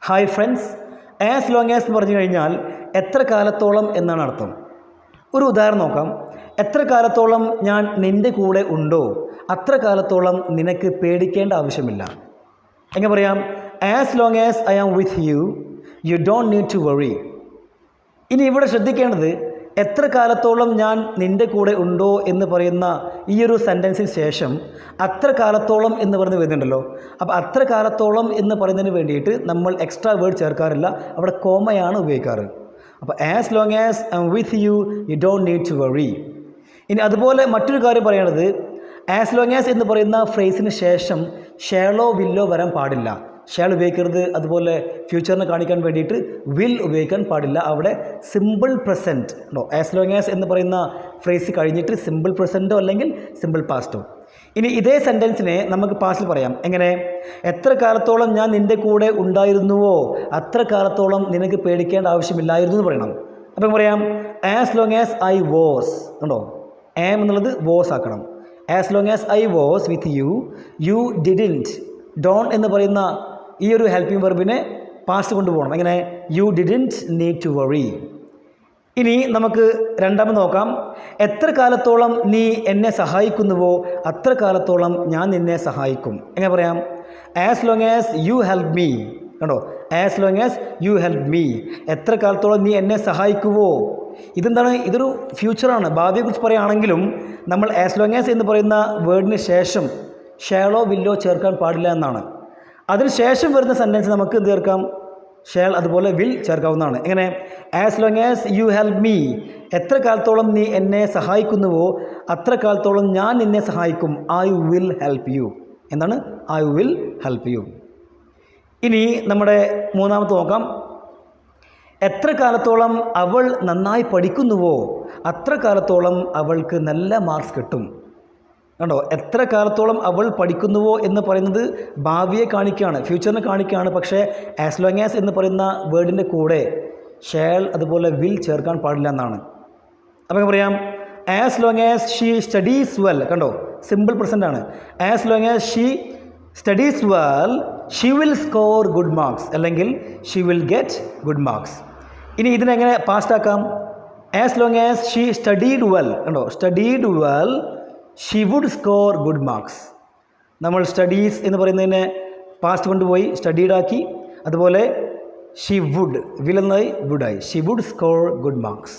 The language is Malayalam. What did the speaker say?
Hi friends, as long as എന്ന് പറഞ്ഞു കഴിഞ്ഞാൽ എത്ര കാലത്തോളം എന്നാണ് അർത്ഥം. ഒരു ഉദാഹരണം നോക്കാം. എത്ര കാലത്തോളം ഞാൻ നിൻ്റെ കൂടെ ഉണ്ടോ അത്ര കാലത്തോളം നിനക്ക് പേടിക്കേണ്ട ആവശ്യമില്ല. എങ്ങനെ പറയാം? As long as I am with you, you don't need to worry. ഇനി ഇവിടെ ശ്രദ്ധിക്കേണ്ടത്, എത്ര കാലത്തോളം ഞാൻ നിൻ്റെ കൂടെ ഉണ്ടോ എന്ന് പറയുന്ന ഈ ഒരു സെൻറ്റൻസിന് ശേഷം അത്ര കാലത്തോളം എന്ന് പറഞ്ഞ് വരുന്നുണ്ടല്ലോ. അപ്പോൾ അത്ര കാലത്തോളം എന്ന് പറയുന്നതിന് വേണ്ടിയിട്ട് നമ്മൾ എക്സ്ട്രാ വേർഡ് ചേർക്കാറില്ല, അവിടെ കോമയാണ് ഉപയോഗിക്കാറ്. അപ്പോൾ as long as I am with you, you don't need to worry. ഇനി അതുപോലെ മറ്റൊരു കാര്യം പറയുന്നത്, ആസ് ലോങ് ആസ് എന്ന് പറയുന്ന ഫ്രേസിന് ശേഷം ഷാലോ വില്ലോ വരാൻ പാടില്ല. ഷാൾ ഉപയോഗിക്കരുത്. അതുപോലെ ഫ്യൂച്ചറിനെ കാണിക്കാൻ വേണ്ടിയിട്ട് വിൽ ഉപയോഗിക്കാൻ പാടില്ല. അവിടെ സിമ്പിൾ പ്രസൻറ്റ് ഉണ്ടോ. ആസ് ലോങ് ആസ് എന്ന് പറയുന്ന ഫ്രേസ് കഴിഞ്ഞിട്ട് സിമ്പിൾ പ്രസൻറ്റോ അല്ലെങ്കിൽ സിമ്പിൾ പാസ്റ്റോ. ഇനി ഇതേ സെൻറ്റൻസിനെ നമുക്ക് പാസ്റ്റിൽ പറയാം. എങ്ങനെ? എത്ര കാലത്തോളം ഞാൻ നിൻ്റെ കൂടെ ഉണ്ടായിരുന്നുവോ അത്ര കാലത്തോളം നിനക്ക് പേടിക്കേണ്ട ആവശ്യമില്ലായിരുന്നു എന്ന് പറയണം. അപ്പം പറയാം, as long as I was ഉണ്ടോ. ആം എന്നുള്ളത് വാസ് ആക്കണം. As long as I was with you, you didn't. Don എന്ന് പറയുന്ന ഈ ഒരു ഹെൽപ്പിംഗ് വെർബിനെ പാസ്റ്റ് കൊണ്ടുപോകണം. എങ്ങനെ? You didn't need to worry. ഇനി നമുക്ക് രണ്ടാമത് നോക്കാം. എത്ര കാലത്തോളം നീ എന്നെ സഹായിക്കുന്നുവോ അത്ര കാലത്തോളം ഞാൻ നിന്നെ സഹായിക്കും. എങ്ങനെ പറയാം? As long as you help me കണ്ടോ. As long as you help me, എത്ര കാലത്തോളം നീ എന്നെ സഹായിക്കുവോ. ഇതെന്താണ്? ഇതൊരു ഫ്യൂച്ചറാണ്. ഭാവിയെക്കുറിച്ച് പറയുകയാണെങ്കിലും നമ്മൾ ആസ് ലോങ് ആസ് എന്ന് പറയുന്ന വേർഡിന് ശേഷം ഷാലോ വില്ലോ ചേർക്കാൻ പാടില്ല എന്നാണ്. അതിന് ശേഷം വരുന്ന സെൻറ്റൻസ് നമുക്ക് എന്ത് ചേർക്കാം? ഷാൽ അതുപോലെ വിൽ ചേർക്കാവുന്നതാണ്. എങ്ങനെ? As long as you help me, എത്ര കാലത്തോളം നീ എന്നെ സഹായിക്കുന്നുവോ അത്ര കാലത്തോളം ഞാൻ നിന്നെ സഹായിക്കും. I will help you. എന്താണ്? I will help you. ഇനി നമ്മുടെ മൂന്നാമത്തെ നോക്കാം. എത്ര കാലത്തോളം അവൾ നന്നായി പഠിക്കുന്നുവോ അത്ര കാലത്തോളം അവൾക്ക് നല്ല മാർക്സ് കിട്ടും. കണ്ടോ? എത്ര കാലത്തോളം അവൾ പഠിക്കുന്നുവോ എന്ന് പറയുന്നത് ഭാവിയെ കാണിക്കുകയാണ്, ഫ്യൂച്ചറിനെ കാണിക്കുകയാണ്. പക്ഷേ ആസ് ലോങ് ആസ് എന്ന് പറയുന്ന വേർഡിൻ്റെ കൂടെ ഷാൽ അതുപോലെ വിൽ ചേർക്കാൻ പാടില്ല എന്നാണ്. അപ്പോൾ പറയാം, as long as she studies well. കണ്ടോ? സിമ്പിൾ പ്രസൻ്റ് ആണ്. As long as she studies well she will score good marks, അല്ലെങ്കിൽ she will get good marks. ഇനി ഇതിനെങ്ങനെ പാസ്റ്റ് ആക്കാം? As long as she studied well. കണ്ടോ? Studied well she would score good marks. നമ്മൾ സ്റ്റഡീസ് എന്ന് പറയുന്നതിനെ പാസ്റ്റ് കൊണ്ടുപോയി സ്റ്റഡീഡാക്കി. അതുപോലെ ഷീ വുഡ്, വിൽ എന്നായി വുഡായി. She would score good marks.